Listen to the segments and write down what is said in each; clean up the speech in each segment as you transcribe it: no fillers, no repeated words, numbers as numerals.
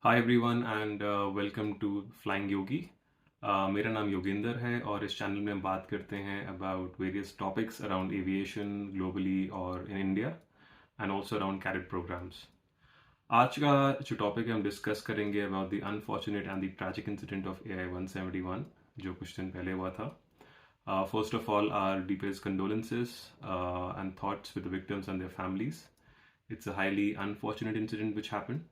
Hi everyone and welcome to Flying Yogi. मेरा नाम योगिंदर है और इस चैनल में हम बात करते हैं about various topics around aviation globally और in India and also around cadet programmes. आज का जो टॉपिक है हम डिस्कस करेंगे about the unfortunate and the tragic incident of AI-171 जो कुछ दिन पहले हुआ था। First of all, our deepest condolences and thoughts with the victims and their families. It's a highly unfortunate incident which happened,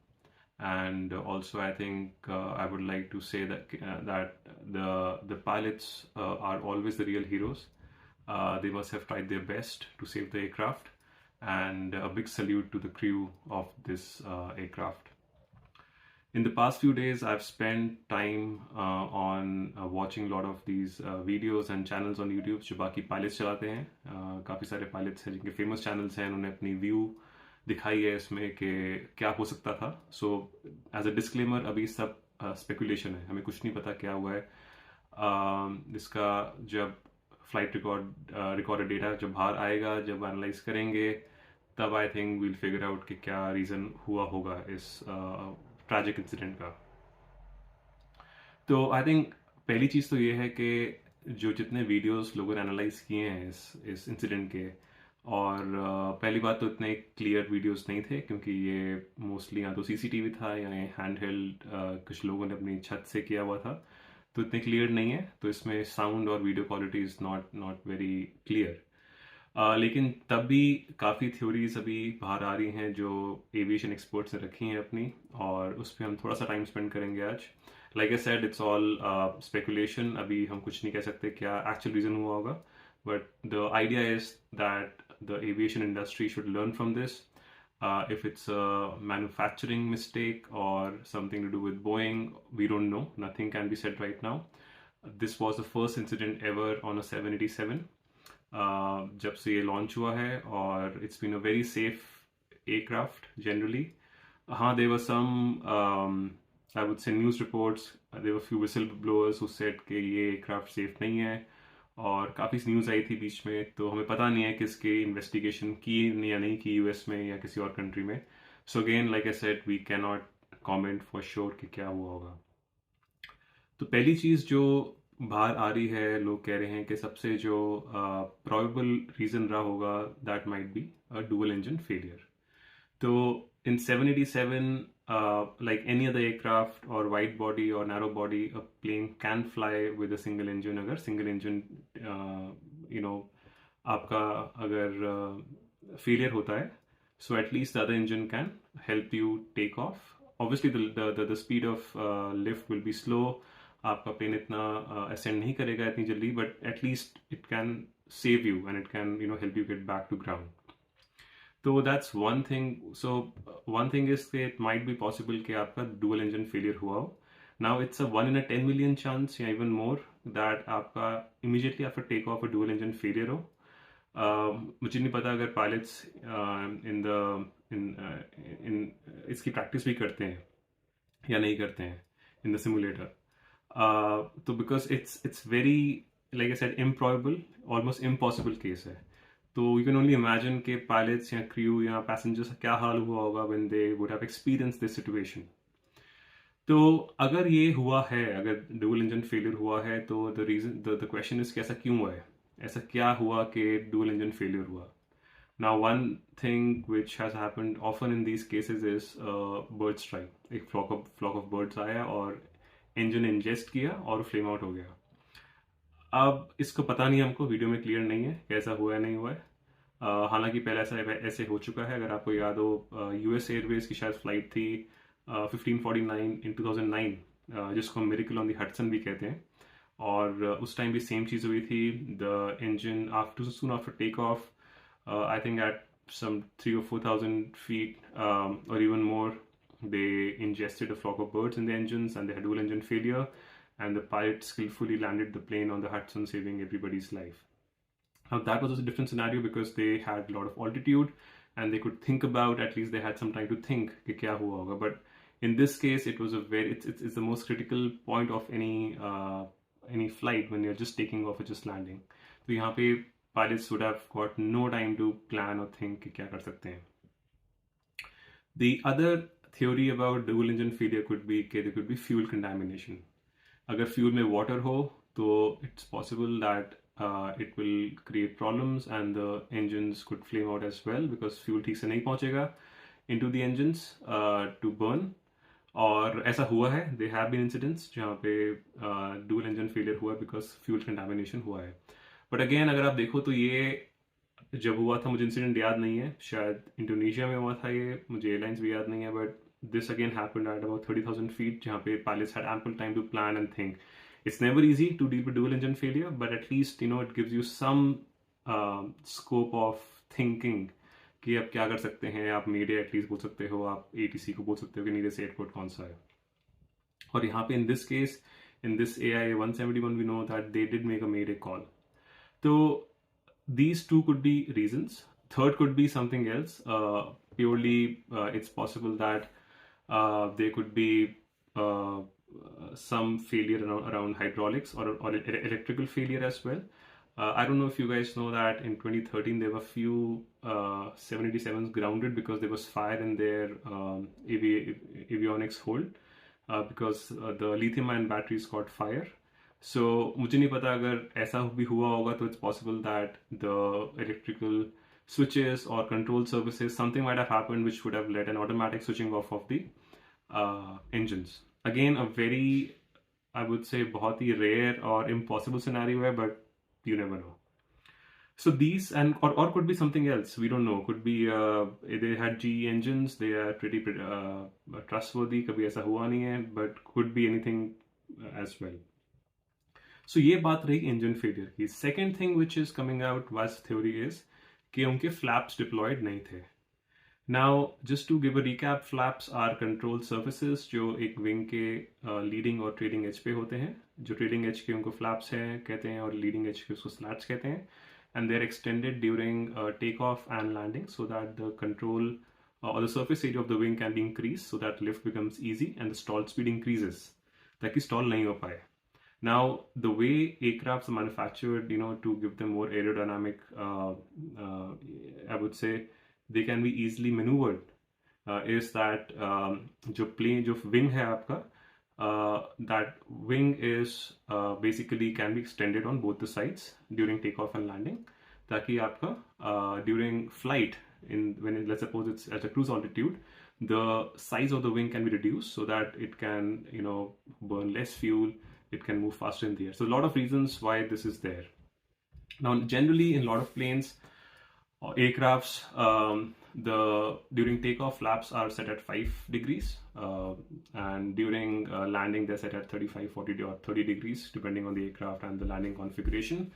and also I think I would like to say that the pilots are always the real heroes. They must have tried their best to save the aircraft, and a big salute to the crew of this aircraft. In the past few days, I've spent time on watching a lot of these videos and channels on YouTube जो बाकी pilots चलाते हैं। काफ़ी सारे pilots हैं जिनके famous channels हैं, उन्होंने अपनी view दिखाई है इसमें कि क्या हो सकता था। So as a disclaimer, अभी सब speculation है, हमें कुछ नहीं पता क्या हुआ है। इसका जब फ्लाइट रिकॉर्डेड डेटा जब बाहर आएगा, जब एनालाइज करेंगे, तब I think we'll figure out कि क्या रीज़न हुआ होगा इस ट्रैजिक इंसिडेंट का। तो आई थिंक पहली चीज़ तो ये है कि जो जितने वीडियोस लोगों ने एनालाइज किए हैं इस इंसिडेंट के, और पहली बात तो इतने क्लियर वीडियोस नहीं थे क्योंकि ये मोस्टली या तो सीसीटीवी था या हैंड हेल्ड कुछ लोगों ने अपनी छत से किया हुआ था, तो इतने क्लियर नहीं है। तो इसमें साउंड और video quality is not very clear. लेकिन तब भी काफ़ी थ्योरीज अभी बाहर आ रही हैं जो एविएशन एक्सपर्ट्स ने रखी हैं अपनी, और उस पर हम थोड़ा सा टाइम स्पेंड करेंगे आज। Like I said, it's all speculation, अभी हम कुछ नहीं कह सकते क्या एक्चुअल रीज़न हुआ होगा, but the idea is that the aviation industry should learn from this. If it's a manufacturing mistake or something to do with Boeing, we don't know. Nothing can be said right now. This was the first incident ever on a 787. जब से ये launch हुआ है, और it's been a very safe aircraft generally. हाँ, there were some I would say news reports, there were few whistle blowers who said कि ये aircraft safe नहीं है, और काफ़ी न्यूज़ आई थी बीच में, तो हमें पता नहीं है कि इसकी इन्वेस्टिगेशन की या नहीं की यूएस में या किसी और कंट्री में. So again, like I said, we can not comment for sure कि क्या हुआ होगा. तो पहली चीज़ जो बाहर आ रही है, लोग कह रहे हैं कि सबसे जो प्रोबेबल रीज़न रहा होगा that might be a dual engine failure. तो इन 787, like any other aircraft or wide body or narrow body, a plane can fly with a single engine. अगर single engine आपका अगर failure होता है, so at least the other engine can help you take off. Obviously the speed of lift will be slow. आपका plane इतना ascend नहीं करेगा इतनी जल्दी, but at least it can save you and it can help you get back to ground. तो that's one thing. So one thing is that it might be possible कि आपका dual engine failure हुआ हो. Now it's a 1 in a 10 million chance या even more that आपका immediately after take off a dual engine failure हो. मुझे नहीं पता अगर pilots in इसकी practice भी करते हैं या नहीं करते हैं in the simulator. तो because it's very, like I said, improbable, almost impossible case है. तो यू कैन ओनली इमेजिन के पायलट्स या क्रू या पैसेंजर्स क्या हाल हुआ होगा when they would have experience this situation. तो अगर ये हुआ है, अगर डुअल इंजन फेलियर हुआ है, तो द क्वेश्चन इज कि ऐसा क्यों हुआ है, ऐसा क्या हुआ कि डुअल इंजन फेलियर हुआ. Now one thing which has happened often in these cases is bird strike. एक फ्लॉक ऑफ बर्ड्स आया और इंजन इंजेस्ट किया और फ्लेम आउट हो गया. अब इसको पता नहीं, हमको वीडियो में क्लियर नहीं है कैसा हुआ है नहीं हुआ है. हालांकि पहले ऐसे हो चुका है. अगर आपको याद हो, यूएस एयरवेज की शायद फ्लाइट थी 1549 इन 2009, जिसको हम मिरेकल ऑन द हडसन भी कहते हैं, और उस टाइम भी सेम चीज़ हुई थी. The engine soon after take off, I think at some 3,000 or 4,000 feet, or even more, they ingested a flock of birds in the engines and they had dual engine failure, and the pilot skillfully landed the plane on the Hudson, saving everybody's life. Now that was a different scenario because they had a lot of altitude and they could think about, at least they had some time to think कि क्या हुआ होगा. But in this case, it was a very, it's the most critical point of any flight when you're just taking off or just landing. तो यहाँ पे pilots would have got no time to plan or think कि क्या कर सकते हैं. The other theory about dual engine failure could be कि there could be fuel contamination. अगर fuel में water हो तो it's possible that it will create problems and the engines could flame out as well because fuel ठीक से नहीं पहुंचेगा into the engines to burn. और ऐसा हुआ है, there have been incidents जहाँ पे dual engine failure हुआ because fuel contamination हुआ है. But again अगर आप देखो तो ये जब हुआ था मुझे इंसिडेंट याद नहीं है, शायद इंडोनेशिया में हुआ था ये, मुझे एयरलाइंस भी याद नहीं है, but this again happened at about 30,000 feet जहाँ पे pilots had ample time to plan and think. It's never easy to deal with dual engine failure, but at least it gives you some scope of thinking कि अब क्या कर सकते हैं. आप media at least बोल सकते हो, आप ATC को बोल सकते हो कि नीचे से एयरपोर्ट कौन सा है. और यहाँ पे in this case, in this AIA 171 we know that they did make a mayday call. So these two could be reasons. Third could be something else. Purely, it's possible that there could be some failure around hydraulics or electrical failure as well. I don't know if you guys know that in 2013 there were few 787s grounded because there was fire in their avionics hold because the lithium-ion batteries caught fire. So मुझे नहीं पता अगर ऐसा भी हुआ होगा तो it's possible that the electrical switches or control services, something might have happened which would have led an automatic switching off of the engines. Again, a very, I would say, बहुत ही rare or impossible scenario है, but you never know. So these or could be something else. We don't know. Could be they had GE engines. They are pretty trustworthy. कभी ऐसा हुआ नहीं है, but could be anything as well. So ये बात रही engine failure की. Second thing which is coming out was theory is कि उनके flaps deployed नहीं थे. Now just to give a recap, flaps are control surfaces जो एक wing के leading और trailing edge पे होते हैं. जो trailing edge के उनको flaps हैं कहते हैं और leading edge के उसको slats कहते हैं. And they're extended during takeoff and landing so that the control or the surface area of the wing can be increased so that lift becomes easy and the stall speed increases ताकि stall नहीं हो पाए. Now, the way aircrafts are manufactured, to give them more aerodynamic, I would say they can be easily maneuvered, is that जो wing है आपका, that wing is basically can be extended on both the sides during takeoff and landing, ताकि आपका during flight, let's suppose it's at a cruise altitude, the size of the wing can be reduced so that it can, burn less fuel. It can move faster in the air. So a lot of reasons why this is there. Now, generally in a lot of planes or aircrafts, during takeoff flaps are set at 5 degrees and during landing they're set at 35, 40 or 30 degrees depending on the aircraft and the landing configuration.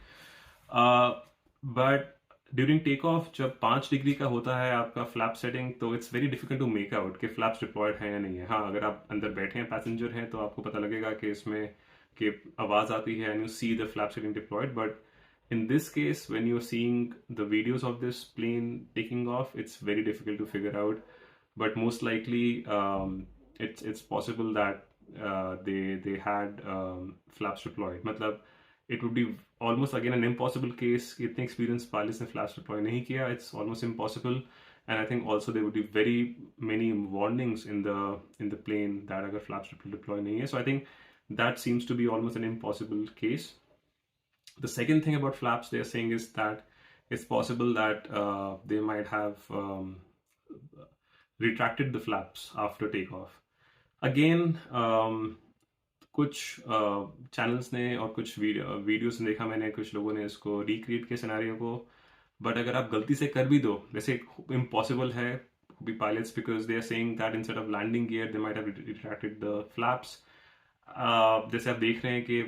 But during takeoff जब 5 degree का होता है आपका flap setting तो it's very difficult to make out कि flaps deployed हैं या नहीं है. हाँ, अगर आप अंदर बैठे हैं पैसेंजर हैं तो आपको पता लगेगा कि इसमें कि आवाज आती है and you see the flaps getting deployed. But in this case, when you're seeing the videos of this plane taking off, it's very difficult to figure out. But most likely, it's possible that they had flaps deployed. मतलब it would be almost again an impossible case कि इतने experienced pilots ने flaps deploy नहीं किया. It's almost impossible. And I think also there would be very many warnings in the plane that अगर flaps deploy नहीं है. So I think that seems to be almost an impossible case. The second thing about flaps they're saying is that it's possible that they might have retracted the flaps after takeoff. Again, कुछ channels ने और कुछ videos ने देखा मैंने, कुछ लोगों ने इसको रिक्रिएट किया सिनेरियो को. बट अगर आप गलती से कर भी दो, वैसे इम्पॉसिबल है be pilots because they are saying that instead of landing gear they might have retracted the flaps. जैसे आप देख रहे हैं कि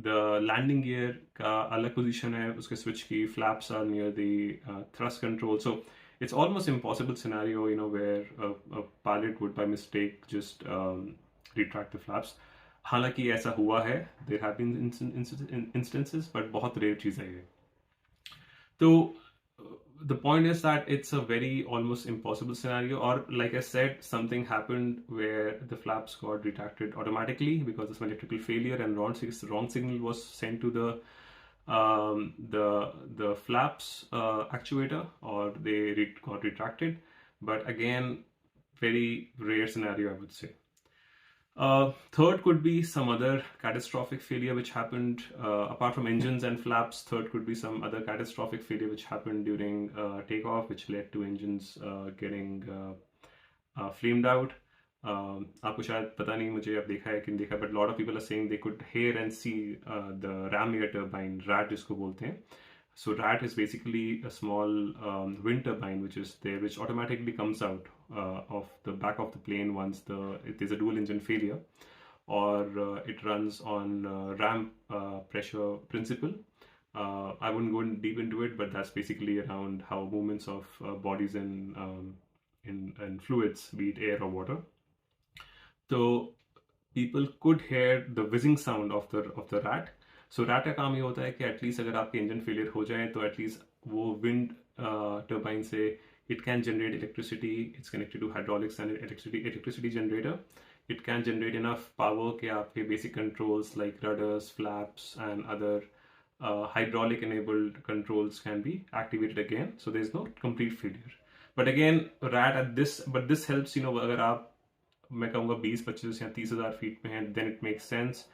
the landing gear का अलग पोजीशन है उसके स्विच की, flaps are near the thrust control, so it's almost impossible scenario where a pilot would by mistake just retract the flaps. हालांकि ऐसा हुआ है, there have been instances, but बहुत rare चीज़ है ये. तो the point is that it's a very almost impossible scenario, or like I said, something happened where the flaps got retracted automatically because of some electrical failure and wrong signal was sent to the flaps actuator, or they got retracted. But again, very rare scenario, I would say. Third could be some other catastrophic failure which happened apart from engines and flaps. Third could be some other catastrophic failure which happened during takeoff, which led to engines getting flamed out. आपको शायद पता नहीं, मुझे अब देखा है कि नहीं देखा, but a lot of people are saying they could hear and see the ram air turbine, RAT जिसको बोलते हैं. So RAT is basically a small wind turbine which is there, which automatically comes out of the back of the plane once there's a dual engine failure, or it runs on ram pressure principle. I wouldn't go deep into it, but that's basically around how movements of bodies in fluids, be it air or water. So people could hear the whizzing sound of the RAT. So rat का काम ये होता है कि at least अगर आपके engine failure हो जाए तो एटलीस्ट वो विंड टर्बाइन से it can generate electricity. It's connected to hydraulics and electricity generator. It can generate enough power कि आपके basic controls like rudders, flaps and other hydraulic enabled controls can be activated again, so there is no complete failure. But again, this helps, अगर आप, मैं कहूँगा 20-25 या 30,000 feet में हैं, then it makes sense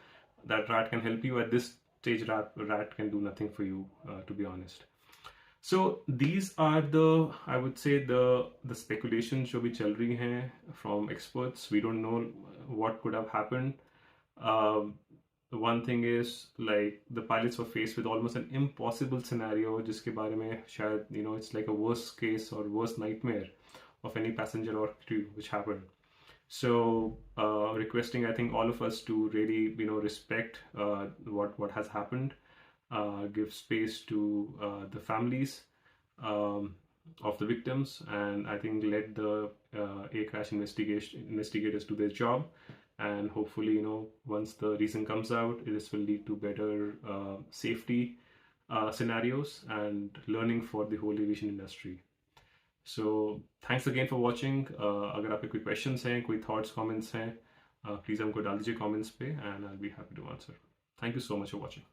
that RAT can help you. At this stage, RAT can do nothing for you, to be honest. So these are I would say the speculations जो भी चल रही हैं from experts. We don't know what could have happened. One thing is, like, the pilots were faced with almost an impossible scenario जिसके बारे में शायद, it's like a worst case or worst nightmare of any passenger or crew which happened. So requesting, I think, all of us to really, respect what has happened, give space to the families of the victims, and I think let the air crash investigators do their job, and hopefully, once the reason comes out, this will lead to better safety scenarios and learning for the whole aviation industry. So thanks again for watching. अगर आपके कोई questions हैं, कोई thoughts, comments हैं, please हमको डाल दीजिए comments पे, and I'll be happy to answer. Thank you so much for watching.